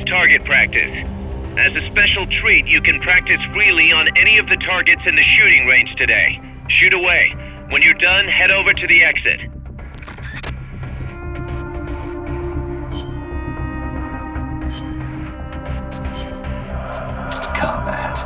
target practice. As a special treat, you can practice freely on any of the targets in the shooting range today. Shoot away. When you're done, head over to the exit. Combat.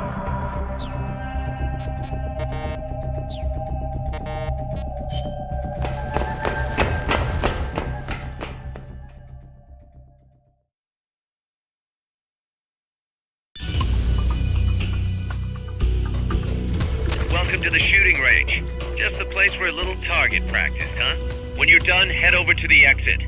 Welcome to the shooting range. Just the place for a little target practice, huh? When you're done, head over to the exit.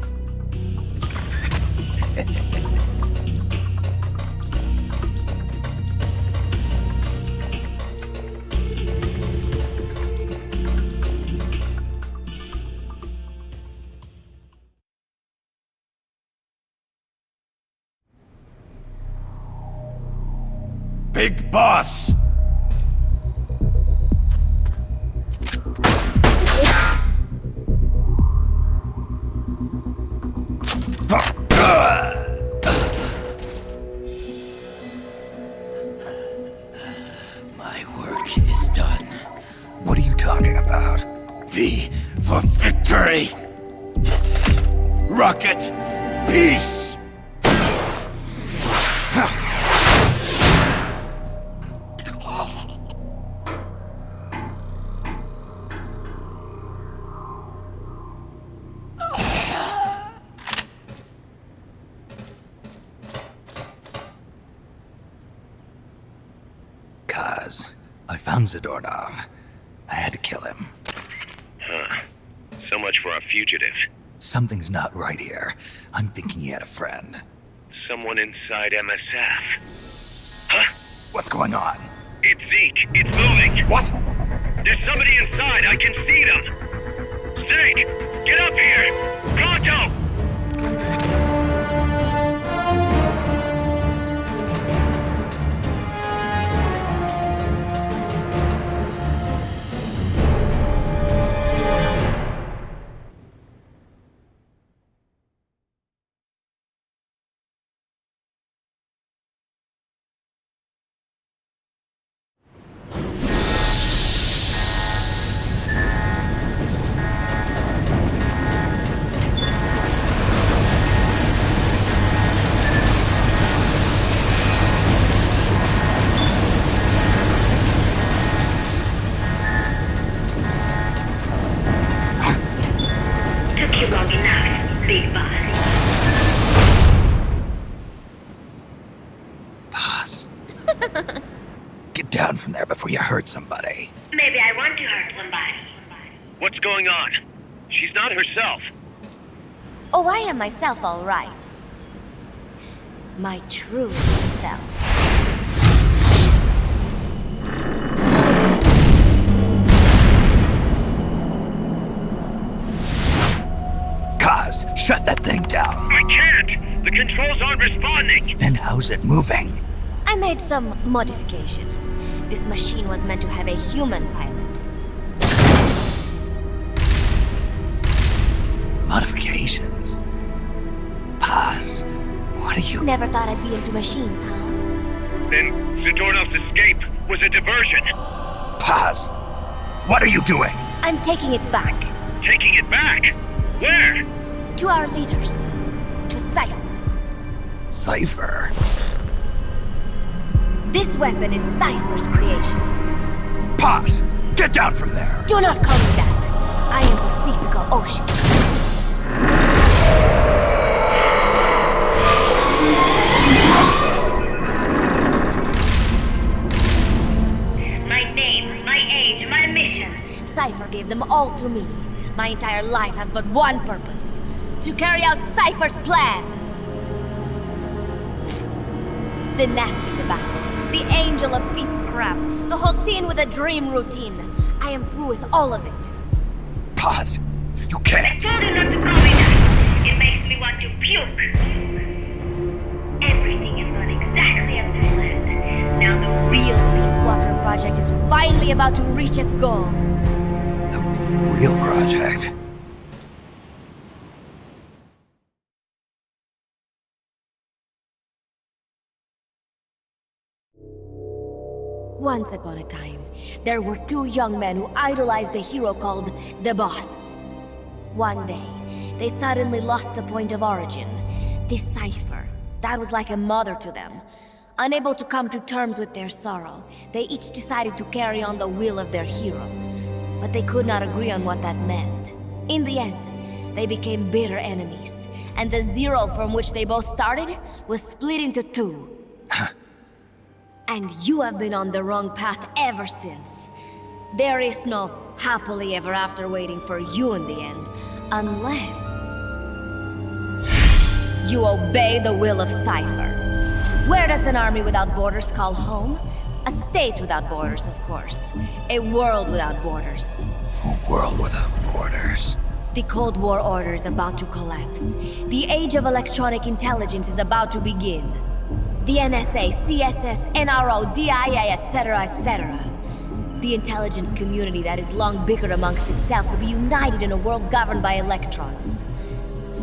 Big Boss! My work is done. What are you talking about? V for victory! Rocket, peace! Kaz, I found Zadornov. I had to kill him. Huh. So much for our fugitive. Something's not right here. I'm thinking he had a friend. Someone inside MSF. Huh? What's going on? It's Zeke. It's moving. What? There's somebody inside. I can see them. Snake, get up here. Pronto! Took you long enough, Big Boss. Boss. Get down from there before you hurt somebody. Maybe I want to hurt somebody. What's going on? She's not herself. Oh, I am myself, all right. My true self. Kaz, shut that thing down. I can't! The controls aren't responding! Then how's it moving? I made some modifications. This machine was meant to have a human pilot. Modifications? Paz, what are you... Never thought I'd be into machines, huh? Then Zadornov's escape was a diversion. Paz, what are you doing? I'm taking it back. Taking it back? Where? To our leaders. To Cypher. Cypher? This weapon is Cypher's creation. Paz, get down from there. Do not call me that. I am Pacifico Ocean. My name, my age, my mission. Cypher gave them all to me. My entire life has but one purpose. To carry out Cypher's plan. The nasty tobacco. The angel of peace crap. The whole teen with a dream routine. I am through with all of it. Paz, you I can't. told you not to call me that. It makes me want to puke. Everything is going exactly as planned. Now the Real Peace Walker project is finally about to reach its goal. The real project? Once upon a time, there were two young men who idolized a hero called the Boss. One day, they suddenly lost the point of origin. This cipher, that was like a mother to them. Unable to come to terms with their sorrow, they each decided to carry on the will of their hero. But they could not agree on what that meant. In the end, they became bitter enemies, and the zero from which they both started was split into two. And you have been on the wrong path ever since. There is no happily ever after waiting for you in the end, unless you obey the will of Cypher. Where does an army without borders call home? A state without borders, of course. A world without borders. A world without borders. The Cold War order is about to collapse. The age of electronic intelligence is about to begin. The NSA, CSS, NRO, DIA, etc., etc. The intelligence community that has long bickered amongst itself will be united in a world governed by electrons.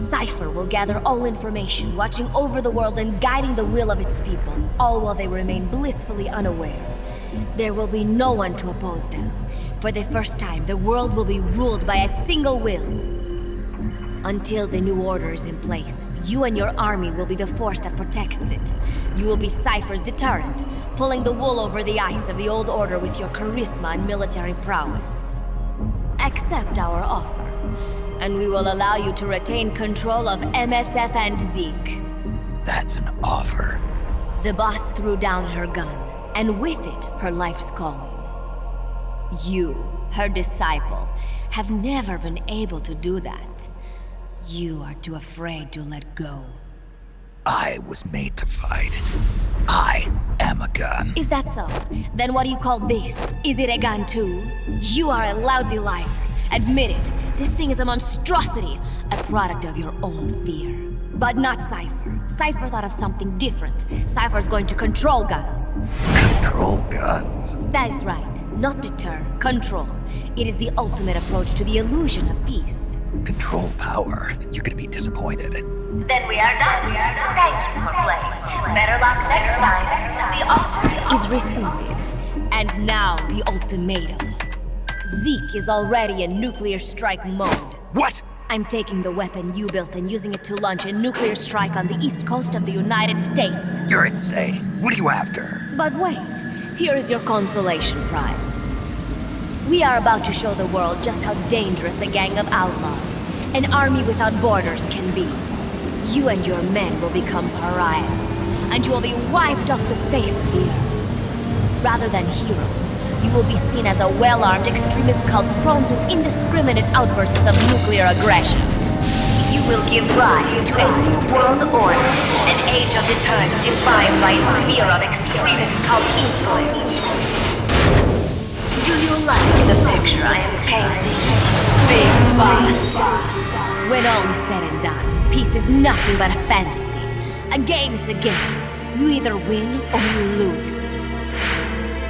Cypher will gather all information, watching over the world and guiding the will of its people, all while they remain blissfully unaware. There will be no one to oppose them. For the first time, the world will be ruled by a single will. Until the new order is in place, you and your army will be the force that protects it. You will be Cypher's deterrent, pulling the wool over the eyes of the old order with your charisma and military prowess. Accept our offer, and we will allow you to retain control of MSF and Zeke. That's an offer. The boss threw down her gun, and with it, her life's calling. You, her disciple, have never been able to do that. You are too afraid to let go. I was made to fight. I am a gun. Is that so? Then what do you call this? Is it a gun too? You are a lousy liar. Admit it. This thing is a monstrosity, a product of your own fear. But not Cypher. Cypher thought of something different. Cypher's going to control guns. Control guns. That is right. Not deter, control. It is the ultimate approach to the illusion of peace. Control power. You're gonna be disappointed. Then we are done. Thank you for playing. Better luck next time. The offer Is rescinded. And now the ultimatum. Zeke is already in nuclear strike mode. What? I'm taking the weapon you built and using it to launch a nuclear strike on the east coast of the United States. You're insane. What are you after? But wait, here is your consolation prize. We are about to show the world just how dangerous a gang of outlaws, an army without borders, can be. You and your men will become pariahs, and you will be wiped off the face of the earth. Rather than heroes, you will be seen as a well-armed extremist cult prone to indiscriminate outbursts of nuclear aggression. You will give rise to a new world order, an age of deterrence defined by its fear of extremist cult influence. Do you like the picture I am painting, Big Boss? When all is said and done, peace is nothing but a fantasy. A game is a game. You either win or you lose.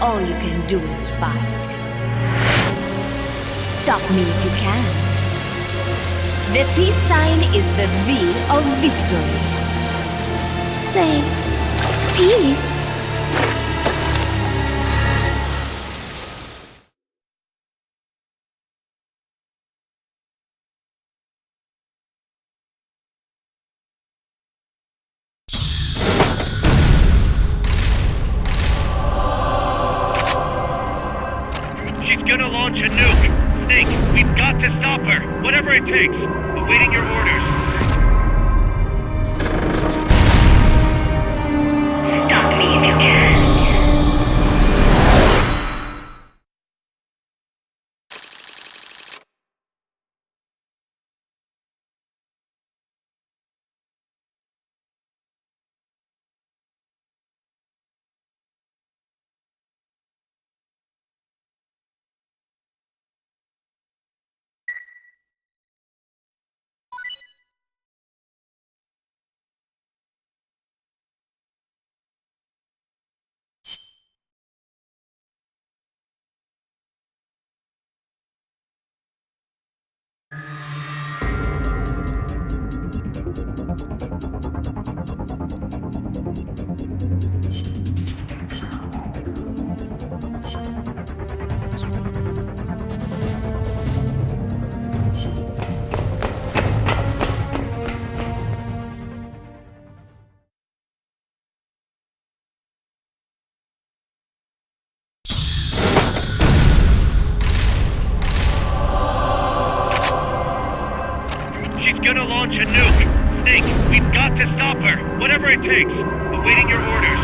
All you can do is fight. Stop me if you can. The peace sign is the V of victory. Say, peace. She's gonna launch a nuke. Snake, we've got to stop her. Whatever it takes. Awaiting your orders. Stop me if you can. launch a nuke. Snake, we've got to stop her. Whatever it takes. Awaiting your orders.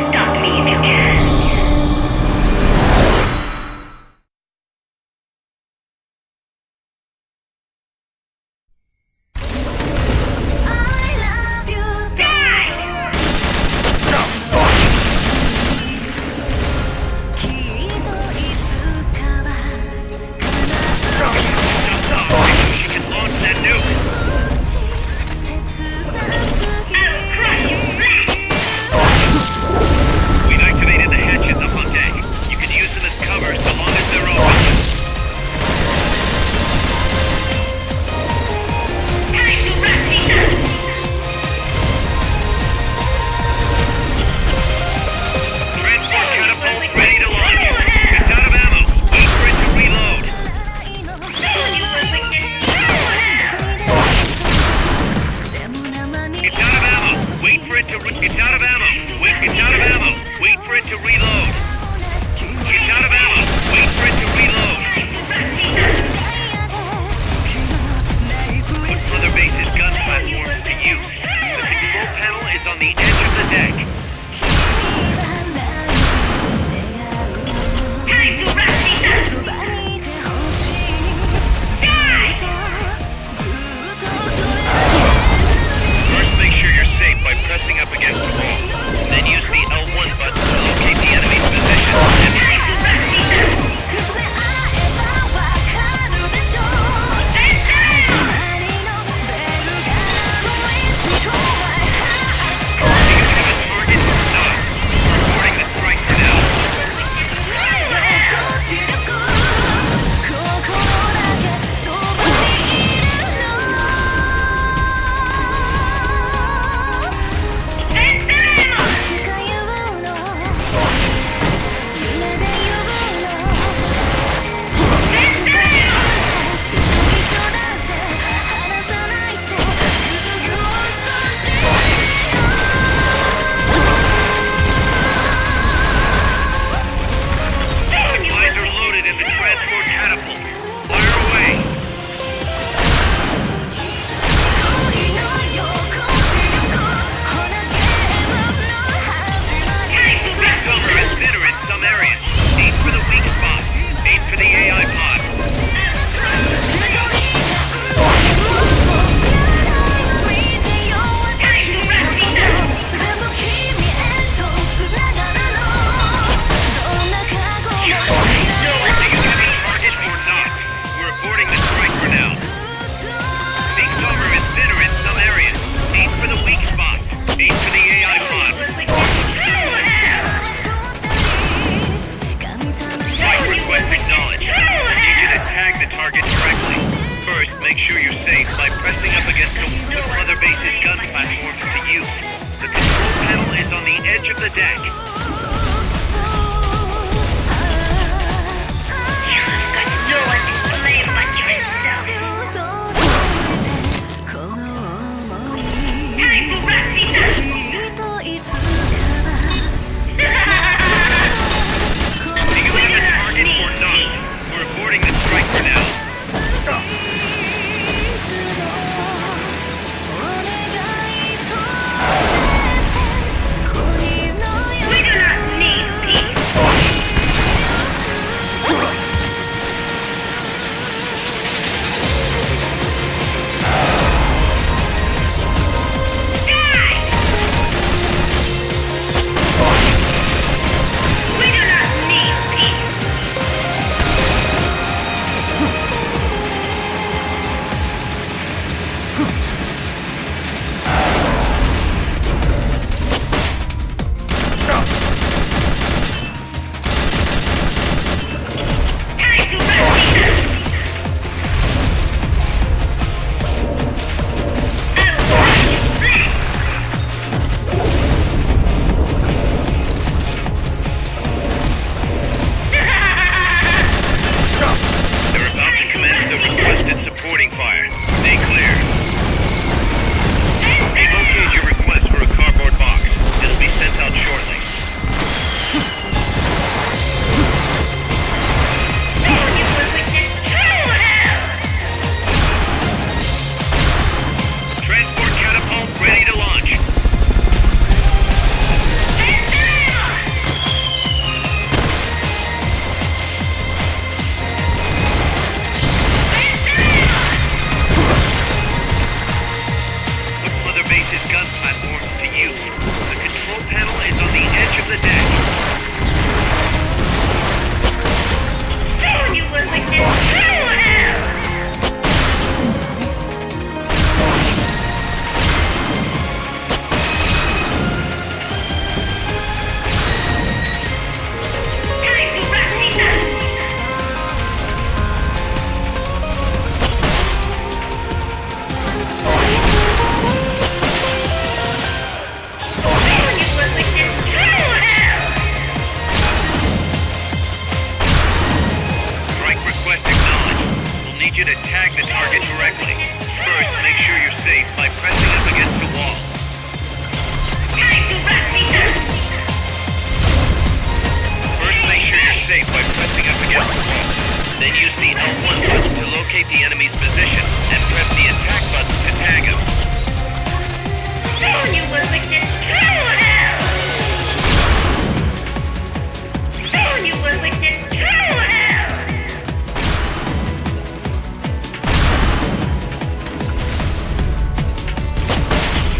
Stop me if you can. You can launch that nuke. We've activated the hatches up on deck. You can use them as cover so long as they're open. Transport catapult ready to launch. It's out of ammo. Wait for it to reload. It's out of ammo. Wait for it to it's out of ammo. It's out of ammo. Wait for it to reload. It's out of ammo. Wait for it to reload. Put Mother Base's gun platforms to use. The control panel is on the edge of the deck. First, make sure you're safe by pressing up against the wall. Then use the L1 button to locate the enemy's position. Target or not. Reporting the strike for now. Supplies are loaded in the transport catapult. Fire away. Big Summer is thinner in some areas. Aim for the weak spot. Aim for the AI pod. Target or not. We're aborting the strike for now. Big Summer is thinner in some areas. Aim for the weak spot. Aim for the AI pod. Strike request acknowledged. Need you to tag the target directly. First, make sure you're safe by pressing up against the Mother Base's gun platforms to use. The control panel is on the edge of the deck. No one can play but yourself. Time to wrap things up. Do you have a target or not? We're aborting the strike for now. We got base's gun platforms to you. The control panel is on the edge of the deck. Soon you will witness true hell! Time to wrap things up! Soon you will witness true hell! Strike request acknowledged. We'll need you to tag the target directly. First, make sure you're safe by pressing up against the wall. Time to wrap things up! First, make sure you're safe by pressing up against the wall. Then use the L1 button to locate the enemy's position, and press the attack button to tag him. Soon you will witness true hell! Soon you will witness true hell!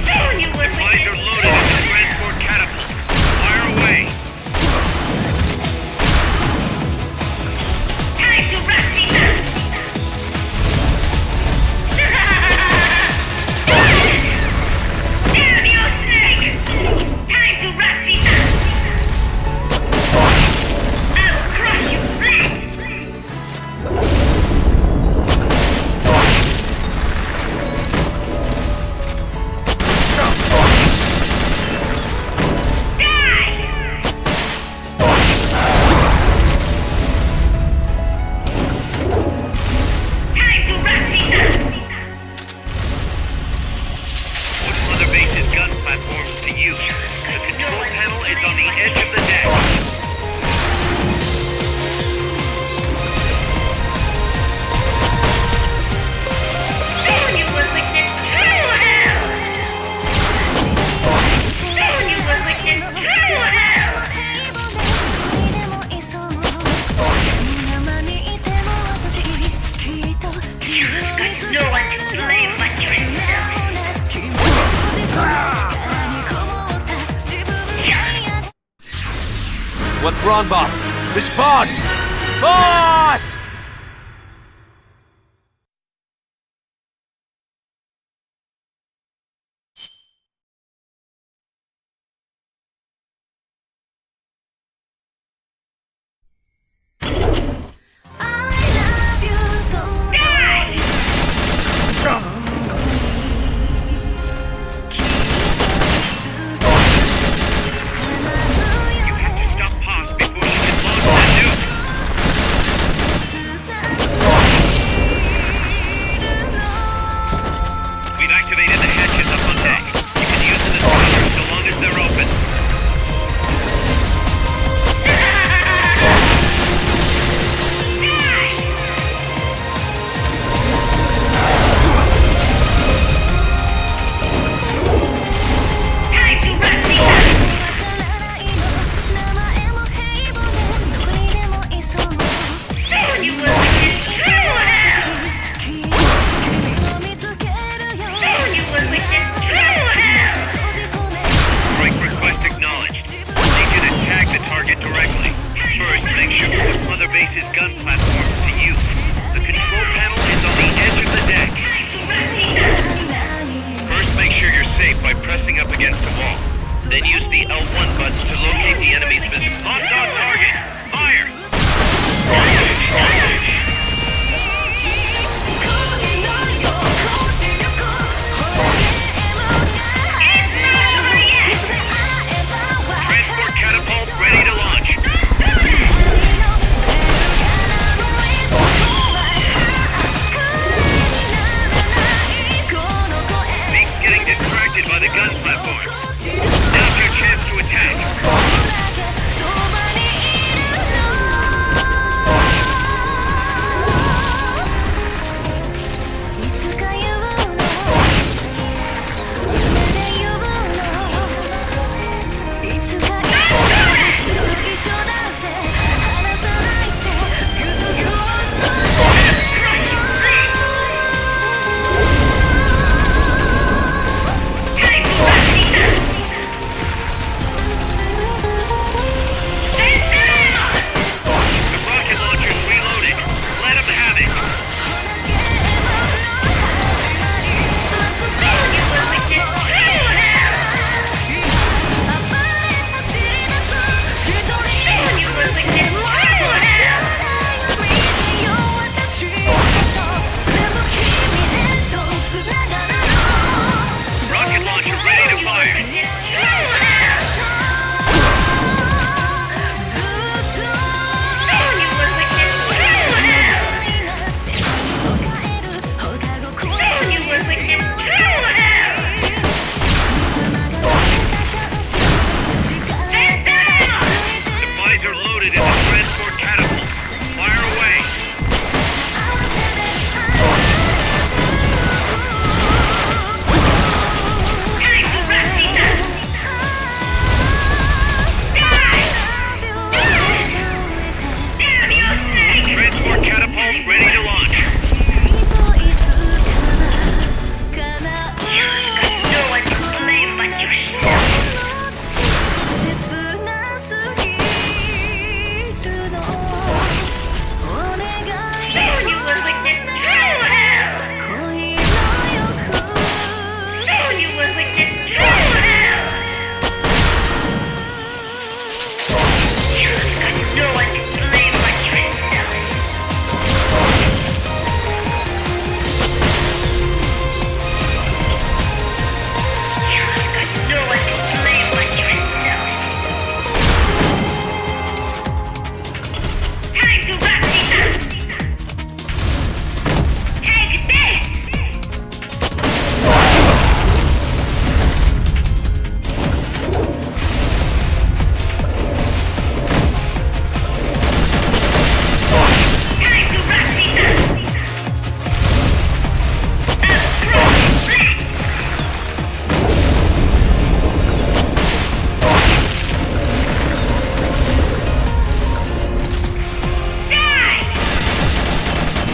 Soon you will Supplies are witness loaded in the transport catapult. Fire away. time to wrap things up! Damn you, snake! Time to wrap things up! I'll crush you flat! Time to wrap things up! Put Mother Base's gun platforms to use. The control panel is on the edge of the deck. Soon you will witness true hell! Soon you will witness true hell! Got no one to blame but yourself. What's wrong, boss? Respond! Boss! You have to stop Paz before she can launch that nuke. We've activated the hatches up on deck. You can use the destroyers so long as they're open. Time to wrap things up! Soon you will witness true hell! Soon you will witness true hell! Strike request acknowledged. We'll need you to tag the target directly. First, make sure you put Mother Base's gun platforms to use. The control panel is on the edge of the deck. Time to wrap things up! First, make sure you're safe by pressing up against the wall. Then use the L1 button to locate the enemy's position. Locked on target. Fire! It's not over yet! Transport catapult ready to launch. Zeke's getting distracted by the gun platform. Now's your chance to attack. Time witness true hell! You've got no one to blame but yourself. You've got no one to blame but yourself. Time to wrap things up! Take this! Time to wrap things up! Die!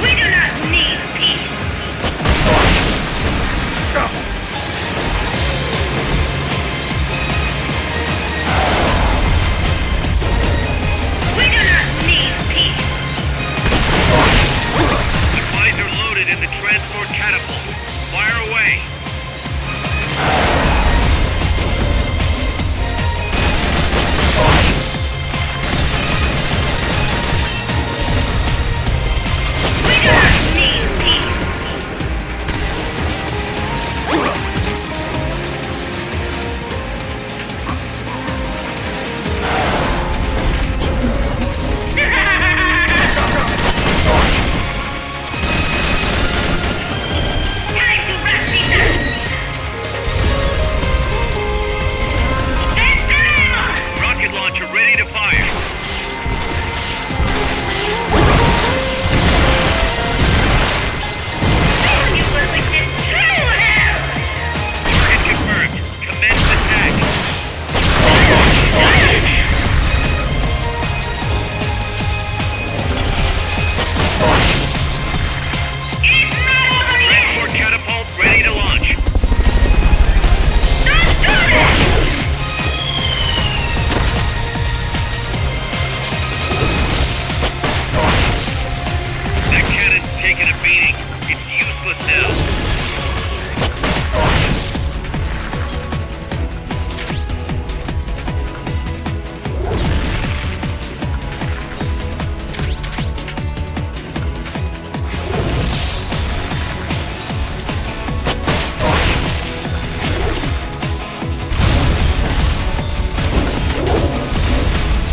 We do not need peace. We do not need peace. Supplies are loaded in the transport catapult. Fire away. We do not need peace. Time to wrap things up. Stand Rocket launcher ready to fire. You will witness true hell. Target confirmed. Commence attack. It's not over yet. Transport catapult ready to launch. Don't do this. That cannon's taken a beating. It's useless now.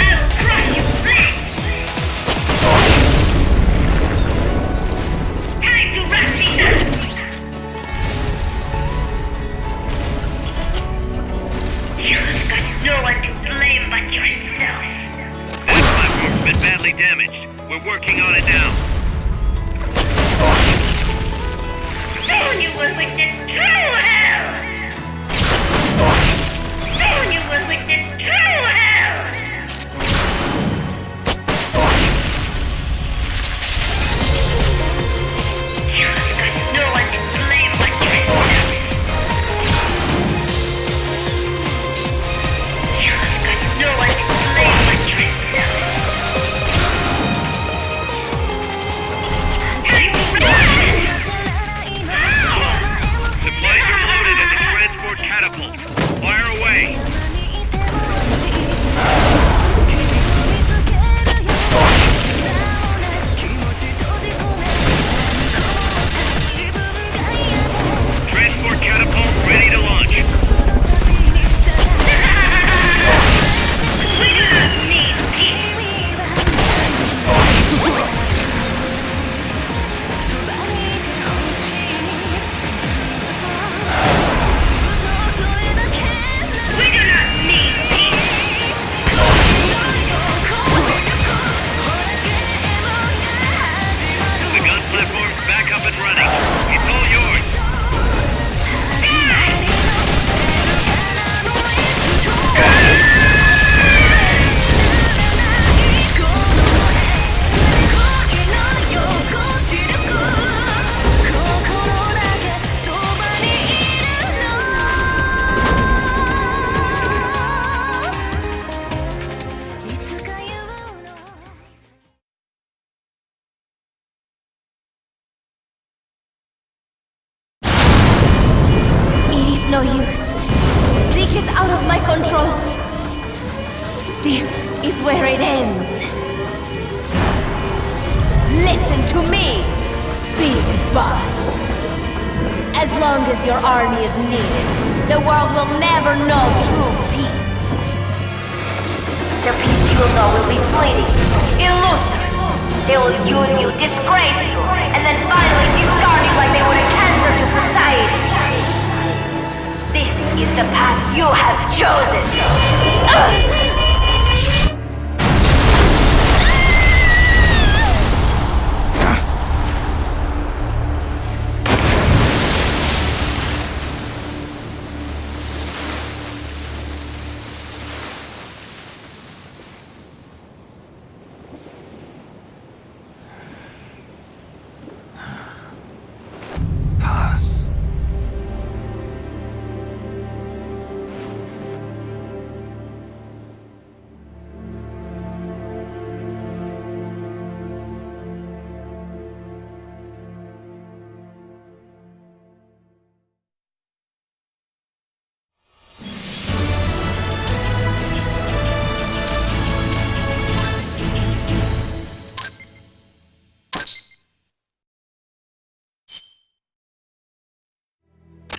I will crush you flat. Time to wrap things up. You've got no one to blame but yourself. That platform's been badly damaged. We're working on it now. Soon you will witness true hell. Soon you will witness true hell. You've got no one to blame but yourself. You've got no one to blame but yourself. Time to run! Supplies are loaded in the transport catapult. Fire away. Transport catapult ready to launch. We do not need peace. of my control. This is where it ends. Listen to me, Big Boss. As long as your army is needed, the world will never know true peace. The peace you will know will be fleeting, illusory. They will use you, disgrace you, and then finally discard you like they would a cancer to society. This is the path you have chosen. Paz.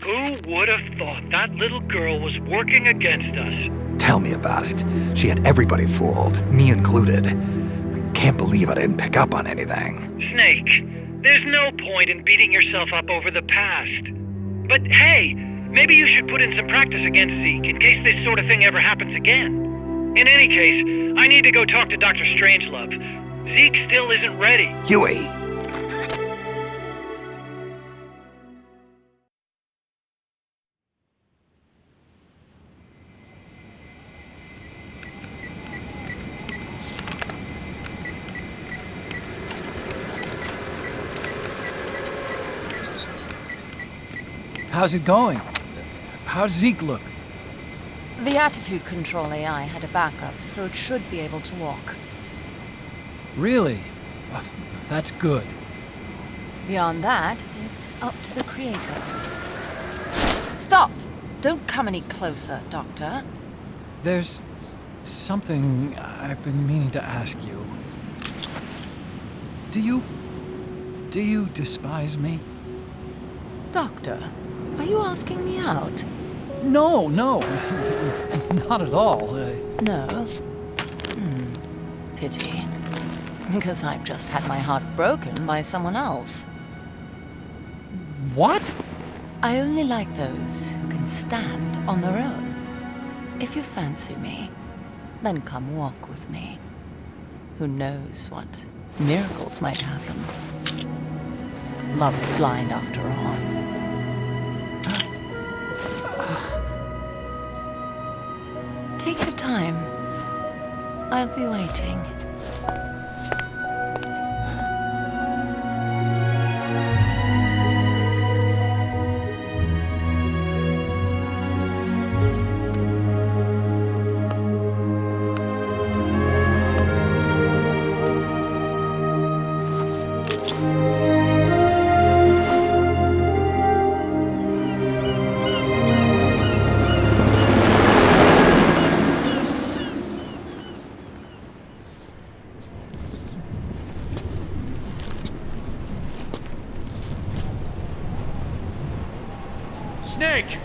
Who would have thought that little girl was working against us? Tell me about it. She had everybody fooled, me included. Can't believe I didn't pick up on anything. Snake, there's no point in beating yourself up over the past. But hey, maybe you should put in some practice against Zeke in case this sort of thing ever happens again. In any case, I need to go talk to Dr. Strangelove. Zeke still isn't ready. Huey! How's it going? How's Zeke look? The attitude control AI had a backup, so it should be able to walk. Really? Oh, that's good. Beyond that, it's up to the creator. Stop! Don't come any closer, Doctor. There's something I've been meaning to ask you. Do you despise me? Doctor, are you asking me out? No, not at all. No? Pity. Because I've just had my heart broken by someone else. What? I only like those who can stand on their own. If you fancy me, then come walk with me. Who knows what miracles might happen. Love is blind after all. Take your time. I'll be waiting. Snake!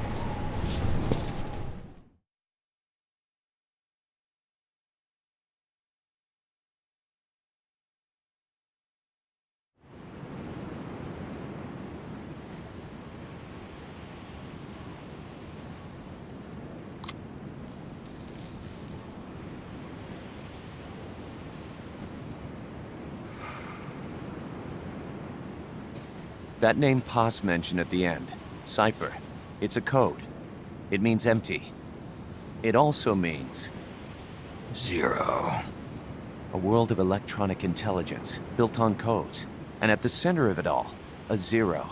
That name Paz mentioned at the end, Cypher, it's a code. It means empty. It also means... Zero. a world of electronic intelligence, built on codes. And at the center of it all, a zero.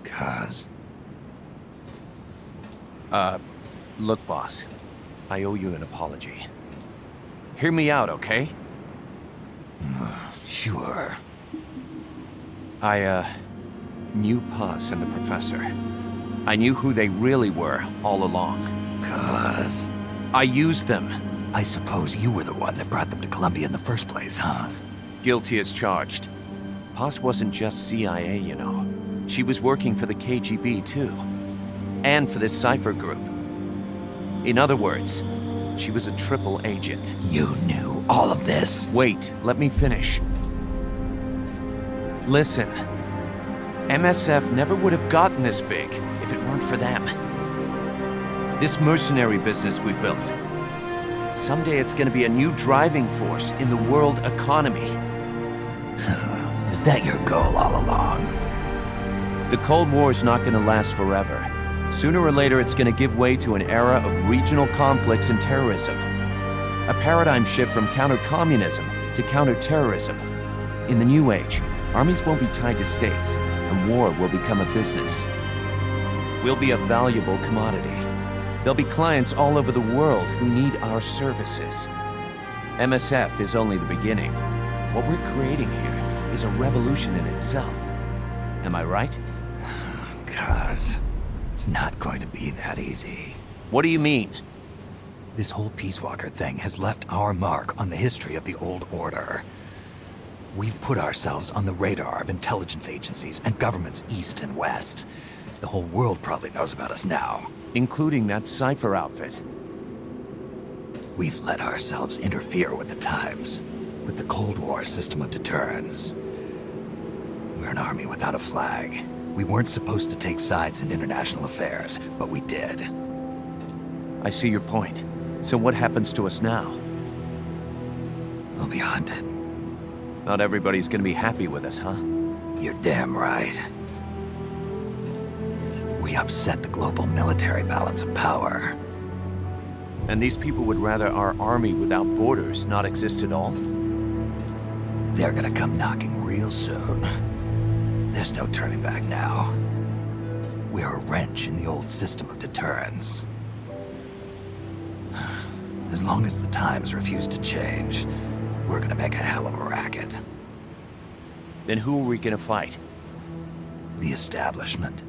Cuz. Look, boss. I owe you an apology. Hear me out, okay? Sure. I knew Paz and the professor. I knew who they really were all along. Cause I used them. I suppose you were the one that brought them to Columbia in the first place, huh? Guilty as charged. Paz wasn't just CIA, you know. She was working for the KGB, too. And for this Cypher group. In other words, she was a triple agent. You knew all of this? Wait, let me finish. Listen. MSF never would have gotten this big if it weren't for them. This mercenary business we built. Someday it's gonna be a new driving force in the world economy. Is that your goal all along? The Cold War is not gonna last forever. Sooner or later, it's gonna give way to an era of regional conflicts and terrorism. A paradigm shift from counter-communism to counter-terrorism. In the new age, armies won't be tied to states, and war will become a business. We'll be a valuable commodity. There'll be clients all over the world who need our services. MSF is only the beginning. What we're creating here is a revolution in itself. Am I right? Cuz it's not going to be that easy. What do you mean? This whole Peace Walker thing has left our mark on the history of the Old Order. We've put ourselves on the radar of intelligence agencies and governments east and west. The whole world probably knows about us now. Including that Cypher outfit. We've let ourselves interfere with the times, with the Cold War system of deterrence. We're an army without a flag. We weren't supposed to take sides in international affairs, but we did. I see your point. So what happens to us now? We'll be hunted. Not everybody's gonna be happy with us, huh? You're damn right. We upset the global military balance of power. And these people would rather our army without borders not exist at all? They're gonna come knocking real soon. There's no turning back now. We're a wrench in the old system of deterrence. As long as the times refuse to change, we're gonna make a hell of a racket. Then who are we gonna fight? The establishment.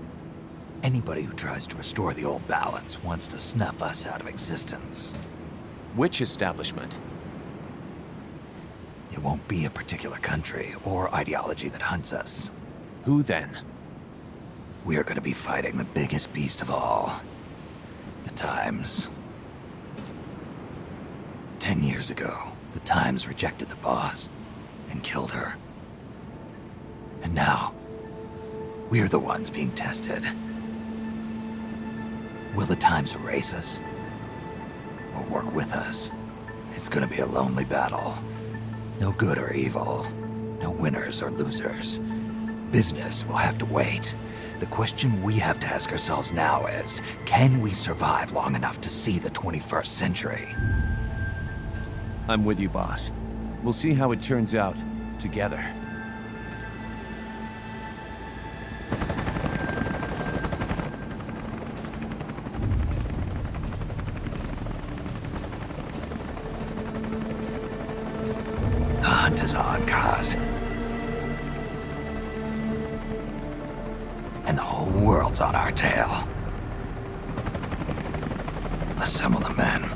Anybody who tries to restore the old balance wants to snuff us out of existence. Which establishment? It won't be a particular country or ideology that hunts us. Who then? We're gonna be fighting the biggest beast of all. The Times. 10 years ago, the Times rejected the boss and killed her. And now, we're the ones being tested. Will the Times erase us? Or work with us? It's gonna be a lonely battle. No good or evil. No winners or losers. Business will have to wait. The question we have to ask ourselves now is, can we survive long enough to see the 21st century? I'm with you, boss. We'll see how it turns out, together. The hunt is on, Kaz. And the whole world's on our tail. Assemble the men.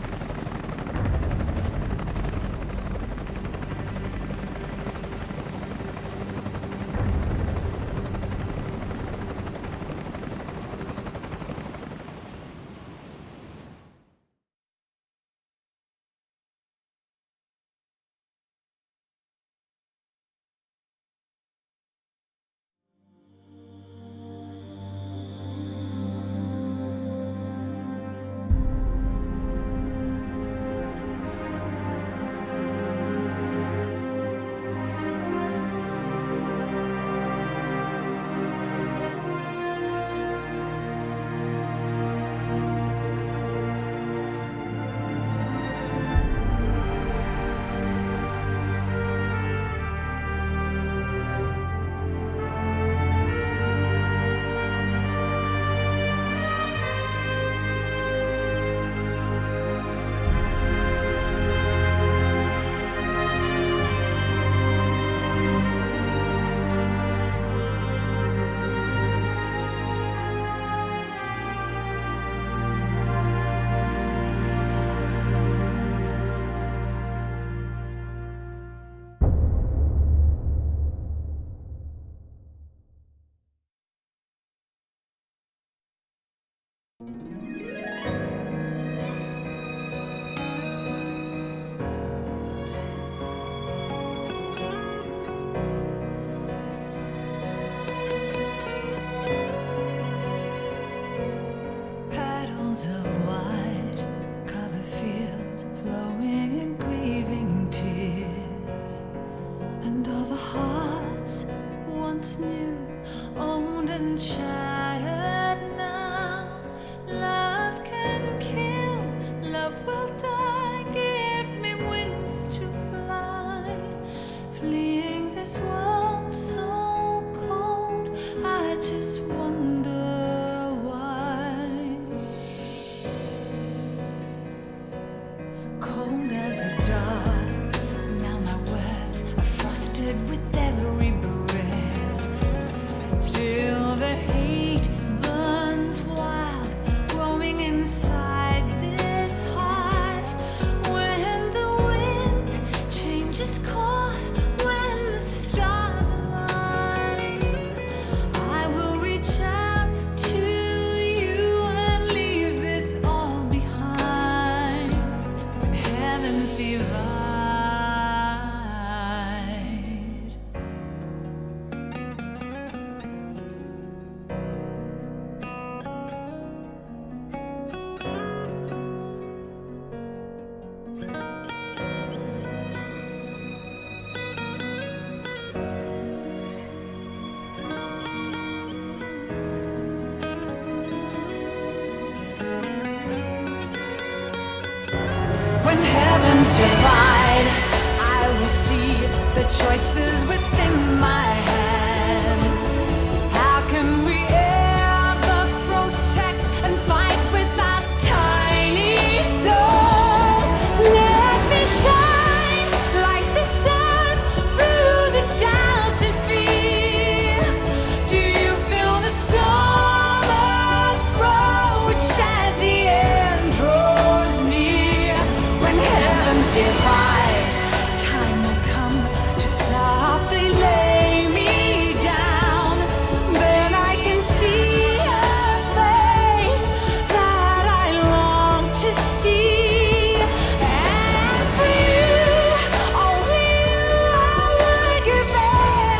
Fields of white, cover fields flowing in grieving tears, and all the hearts once new, owned and shattered now. Love can kill, love will die. Give me wings to fly, fleeing this world so cold. I just wonder why. Cold as a dog, now my words are frosted with every breath. Still the hate burns wild, growing inside this heart. When the wind changes course, when the stars align, I will reach out to you and leave this all behind. When heavens divide. When heavens divide, I will see the choices within my hands. How can we ever protect and fight with our tiny souls? Let me shine like the sun through the doubts and fear. Do you feel the storm approach as the end draws near? When heavens divide, time will come to softly lay me down. Then I can see a face that I long to see. And for you, only you, I would give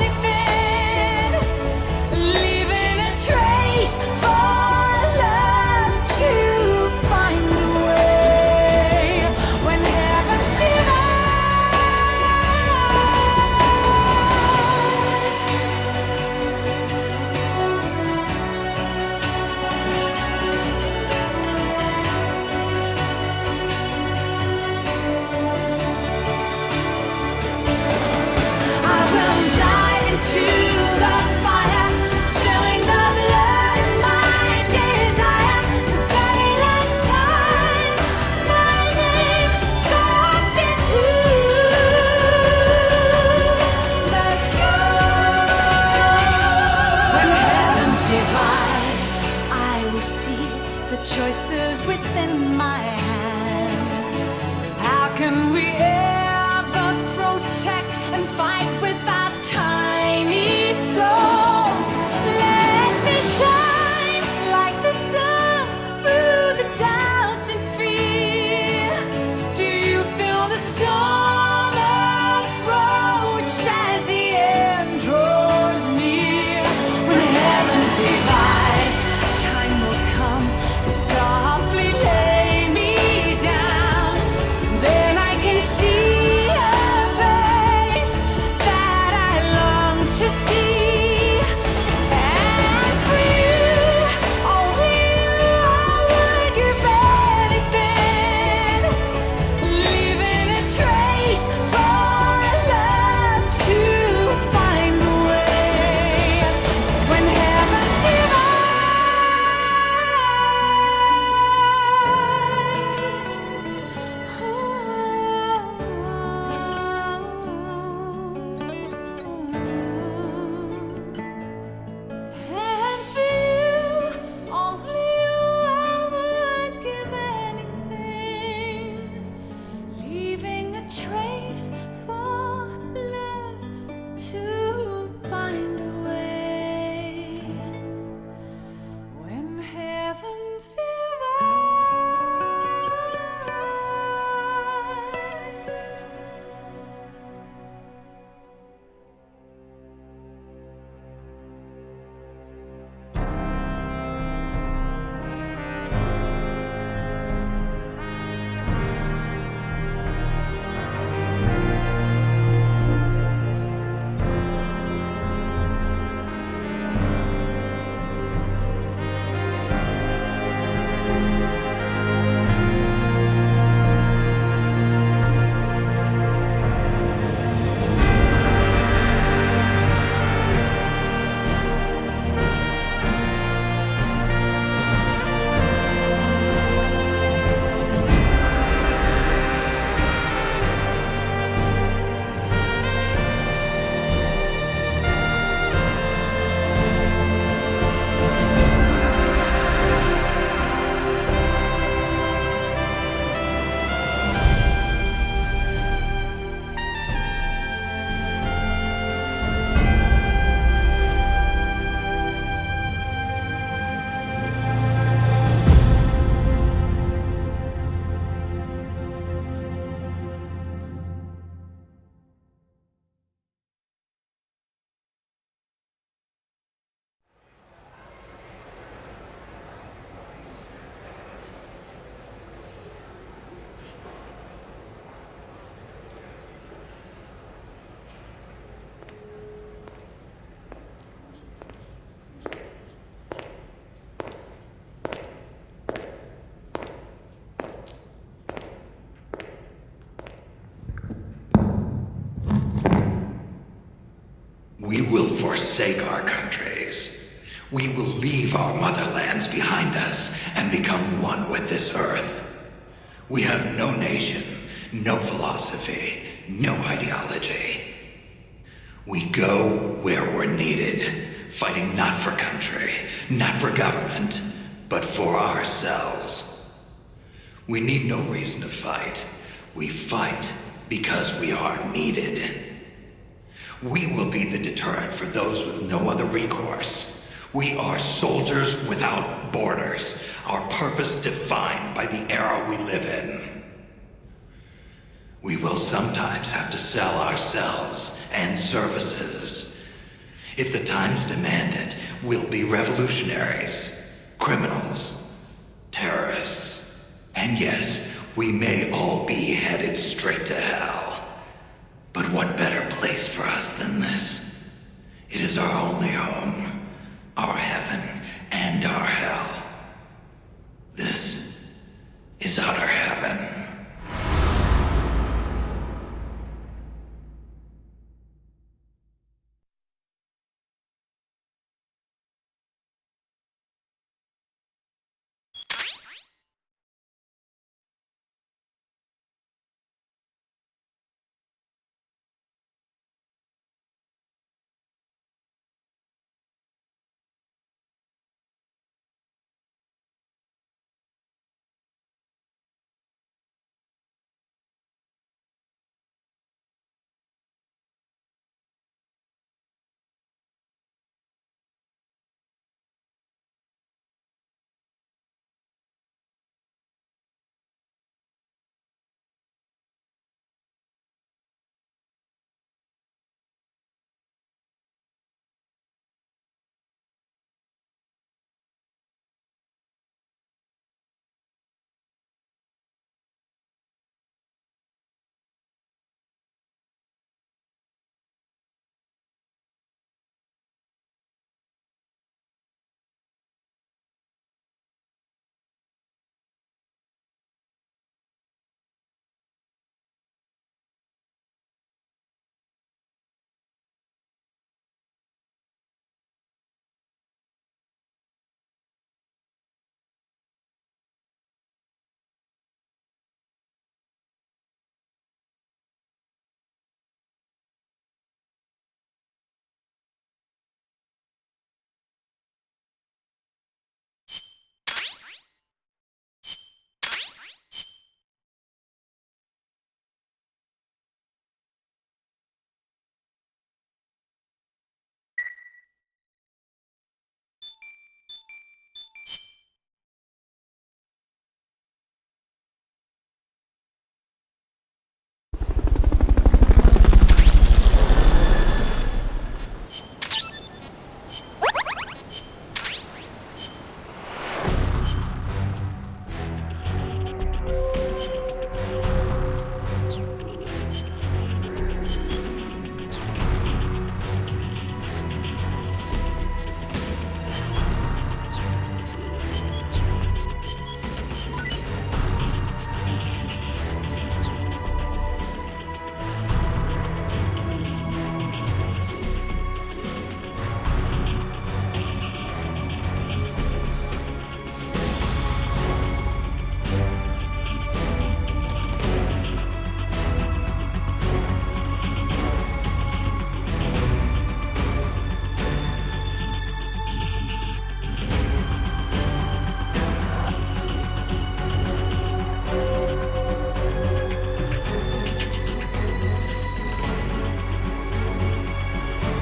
anything, leaving a trace for love to find a way. When heavens divide. I will dive into the fire, spilling the blood of my desire. The very last time my name scars into the sky. When heavens divide, I will see the choices within my hands. How can we ever protect and fight with our tiny souls? Let me shine like the sun through the doubts and fear. Do you feel the storm approach as the end draws near? When heavens divide, time will come to softly lay me down. Then I can see forsake our countries. We will leave our motherlands behind us and become one with this earth. We have no nation, no philosophy, no ideology. We go where we're needed, fighting not for country, not for government, but for ourselves. We need no reason to fight. We fight because we are needed. We will be the deterrent for those with no other recourse. We are soldiers without borders, our purpose defined by the era we live in. We will sometimes have to sell ourselves and services. If the times demand it, we'll be revolutionaries, criminals, terrorists. And yes, we may all be headed straight to hell. But what better place for us than this? It is our only home, our heaven and our hell. This is utter